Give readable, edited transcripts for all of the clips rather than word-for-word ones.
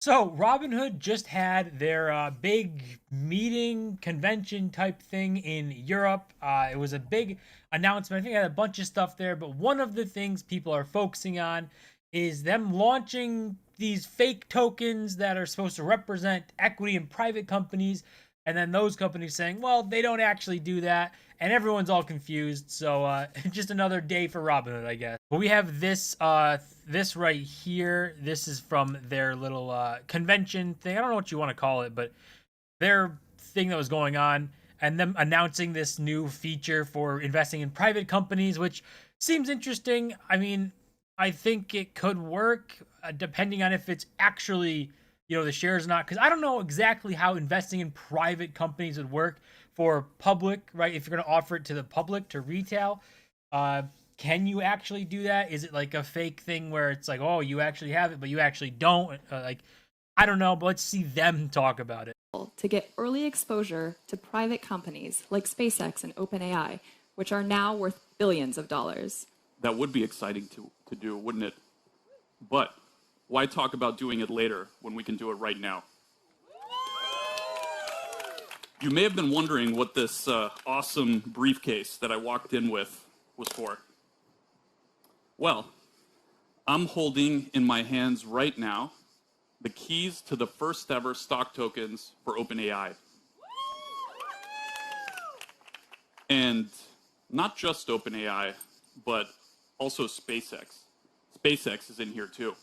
So Robinhood just had their big meeting convention type thing in Europe. It was a big announcement. I think I had a bunch of stuff there, but one of the things people are focusing on is them launching these fake tokens that are supposed to represent equity in private companies, and then those companies saying, well, they don't actually do that, and everyone's all confused. So just another day for Robinhood, I guess. But we have this right here. This is from their little convention thing. I don't know what you want to call it, but their thing that was going on, and them announcing this new feature for investing in private companies, which seems interesting. I mean, I think it could work depending on if it's actually, the shares or not. Because I don't know exactly how investing in private companies would work for public, right? If you're going to offer it to the public, to retail, uh, can you actually do that? Is it like a fake thing where it's like, oh, you actually have it, but you actually don't? I don't know, but let's see them talk about it. To get early exposure to private companies like SpaceX and OpenAI, which are now worth billions of dollars. That would be exciting to do, wouldn't it? But why talk about doing it later when we can do it right now? You may have been wondering what this awesome briefcase that I walked in with was for. Well, I'm holding in my hands right now the keys to the first ever stock tokens for OpenAI. And not just OpenAI, but also SpaceX. SpaceX is in here too.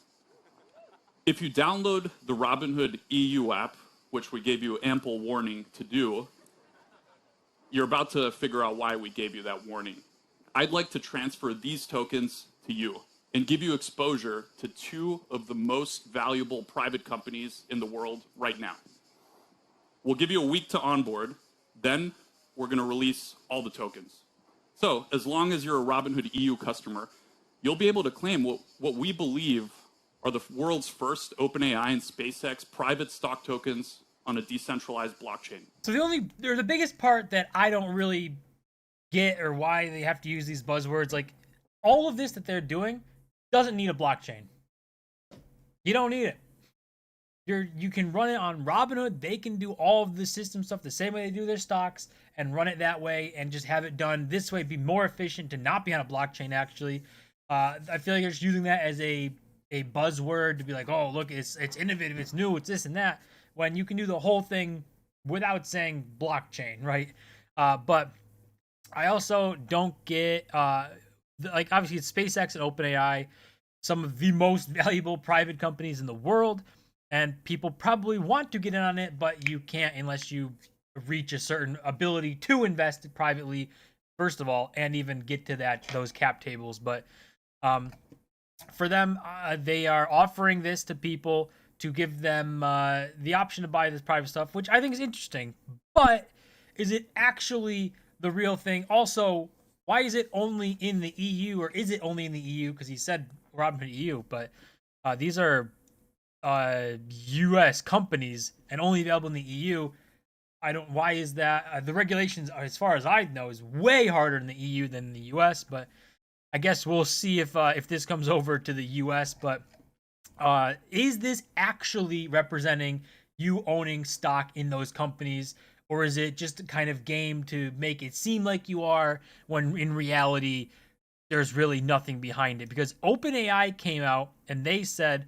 If you download the Robinhood EU app, which we gave you ample warning to do, you're about to figure out why we gave you that warning. I'd like to transfer these tokens to you and give you exposure to two of the most valuable private companies in the world right now. We'll give you a week to onboard, then we're going to release all the tokens. So as long as you're a Robinhood EU customer, you'll be able to claim what we believe are the world's first OpenAI and SpaceX private stock tokens on a decentralized blockchain. So the biggest part that I don't really get, or why they have to use these buzzwords, like all of this that they're doing doesn't need a blockchain. You don't need it. You can run it on Robinhood. They can do all of the system stuff the same way they do their stocks and run it that way and just have it done this way. Be more efficient to not be on a blockchain. Actually, I feel like they're just using that as a buzzword to be like, oh, look, it's innovative, it's new, it's this and that. When you can do the whole thing without saying blockchain, right? But I also don't get like, obviously it's SpaceX and OpenAI, some of the most valuable private companies in the world, and people probably want to get in on it, but you can't unless you reach a certain ability to invest privately, first of all, and even get to those cap tables. But for them, they are offering this to people to give them the option to buy this private stuff, which I think is interesting. But is it actually the real thing? Also, why is it only in the EU, or is it only in the EU? Because he said Robinhood EU, but these are U.S. companies and only available in the EU. I don't. Why is that? The regulations, as far as I know, is way harder in the EU than in the U.S. But I guess we'll see if this comes over to the U.S. But is this actually representing you owning stock in those companies, or is it just a kind of game to make it seem like you are when in reality there's really nothing behind it? Because OpenAI came out and they said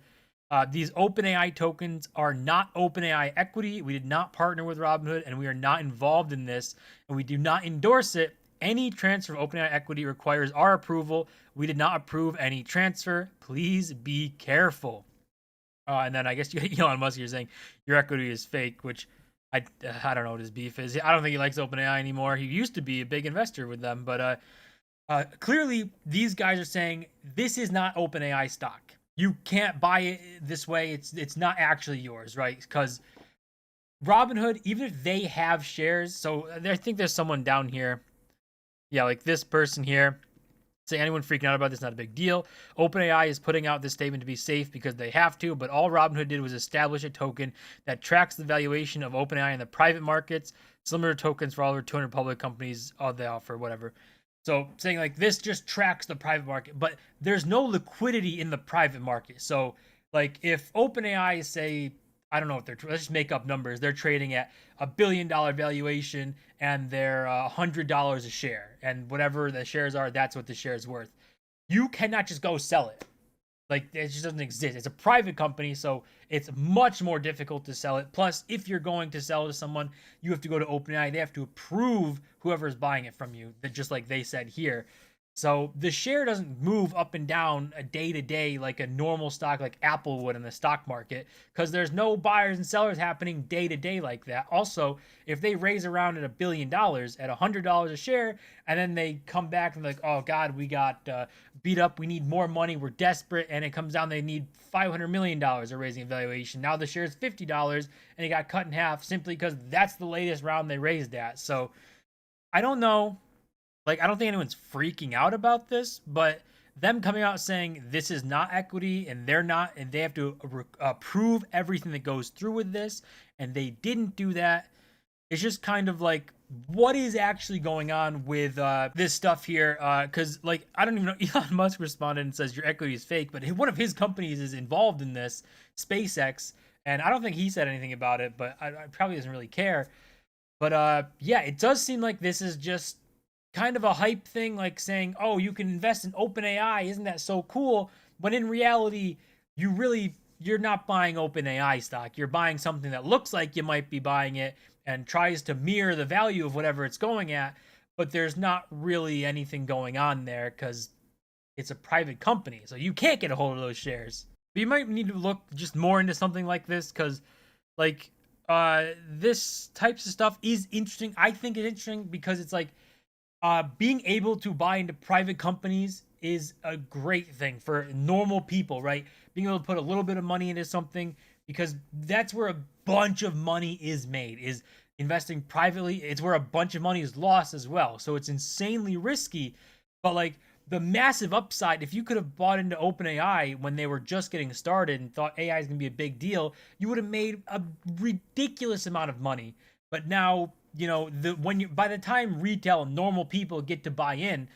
these OpenAI tokens are not OpenAI equity. We did not partner with Robinhood, and we are not involved in this, and we do not endorse it. Any transfer of OpenAI equity requires our approval. We did not approve any transfer. Please be careful. And then I guess Elon Musk, you're saying your equity is fake, which I don't know what his beef is. I don't think he likes OpenAI anymore. He used to be a big investor with them, but clearly these guys are saying this is not OpenAI stock. You can't buy it this way. It's not actually yours, right? Because Robinhood, even if they have shares, so I think there's someone down here. Yeah, like this person here. Say anyone freaking out about this, not a big deal. OpenAI is putting out this statement to be safe because they have to, but all Robinhood did was establish a token that tracks the valuation of OpenAI in the private markets, similar to tokens for all over 200 public companies they offer, whatever. So saying like this just tracks the private market, but there's no liquidity in the private market. So Like if OpenAI say, I don't know what let's just make up numbers. They're trading at $1 billion valuation and they're $100 a share, and whatever the shares are, that's what the share is worth. You cannot just go sell it. Like it just doesn't exist. It's a private company, so it's much more difficult to sell it. Plus, if you're going to sell to someone, you have to go to OpenAI. They have to approve whoever's buying it from you, just like they said here. So the share doesn't move up and down a day to day like a normal stock like Apple would in the stock market, because there's no buyers and sellers happening day to day like that. Also, if they raise around at $1 billion at $100 a share, and then they come back and like, oh God, we got beat up, we need more money, we're desperate, and it comes down they need $500 million of raising valuation. Now the share is $50 and it got cut in half simply because that's the latest round they raised at. So I don't know. Like, I don't think anyone's freaking out about this, but them coming out saying this is not equity and they're not, and they have to approve everything that goes through with this, and they didn't do that. It's just kind of like, what is actually going on with this stuff here? Because, like, I don't even know. Elon Musk responded and says your equity is fake, but one of his companies is involved in this, SpaceX, and I don't think he said anything about it, but I probably doesn't really care. But yeah, it does seem like this is just kind of a hype thing, like saying, oh, you can invest in OpenAI, isn't that so cool? But in reality, you're not buying OpenAI stock. You're buying something that looks like you might be buying it and tries to mirror the value of whatever it's going at, but there's not really anything going on there because it's a private company, so you can't get a hold of those shares. But you might need to look just more into something like this, because like this types of stuff is interesting. I think it's interesting because it's like, being able to buy into private companies is a great thing for normal people, right? Being able to put a little bit of money into something, because that's where a bunch of money is made, is investing privately. It's where a bunch of money is lost as well. So it's insanely risky, but like the massive upside, if you could have bought into OpenAI when they were just getting started and thought AI is going to be a big deal, you would have made a ridiculous amount of money. But now, you know, by the time retail and normal people get to buy in,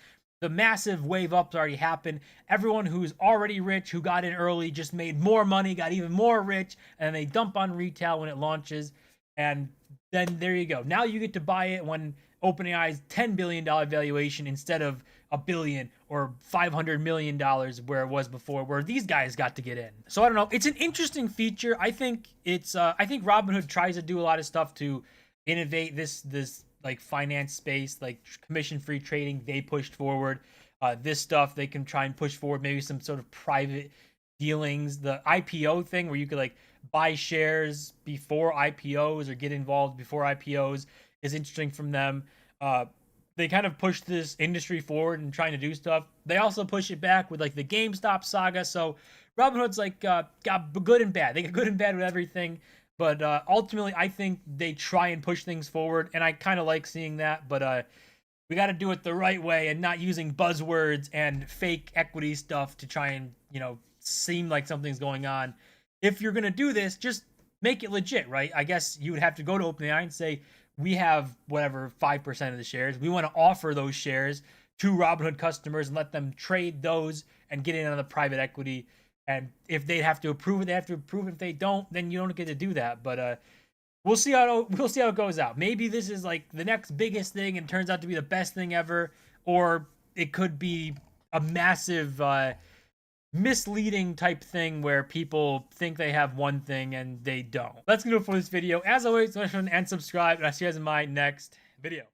the massive wave up's already happened. Everyone who's already rich, who got in early, just made more money, got even more rich, and they dump on retail when it launches. And then there you go. Now you get to buy it when OpenAI's $10 billion valuation instead of $1 billion or $500 million where it was before, where these guys got to get in. So I don't know. It's an interesting feature. I think I think Robinhood tries to do a lot of stuff to innovate this like finance space, like commission-free trading. They pushed forward this stuff. They can try and push forward maybe some sort of private dealings. The IPO thing where you could like buy shares before IPOs or get involved before IPOs is interesting from them. They kind of push this industry forward and trying to do stuff. They also push it back with like the GameStop saga. So Robinhood's like got good and bad. They get good and bad with everything. But ultimately, I think they try and push things forward, and I kind of like seeing that. But we got to do it the right way and not using buzzwords and fake equity stuff to try and, you know, seem like something's going on. If you're going to do this, just make it legit, right? I guess you would have to go to OpenAI and say, we have whatever 5% of the shares. We want to offer those shares to Robinhood customers and let them trade those and get in on the private equity. And if they have to approve it, they have to approve it. If they don't, then you don't get to do that. But we'll see how it goes out. Maybe this is like the next biggest thing and turns out to be the best thing ever, or it could be a massive misleading type thing where people think they have one thing and they don't. That's gonna do it for this video. As always, like and subscribe, and I'll see you guys in my next video.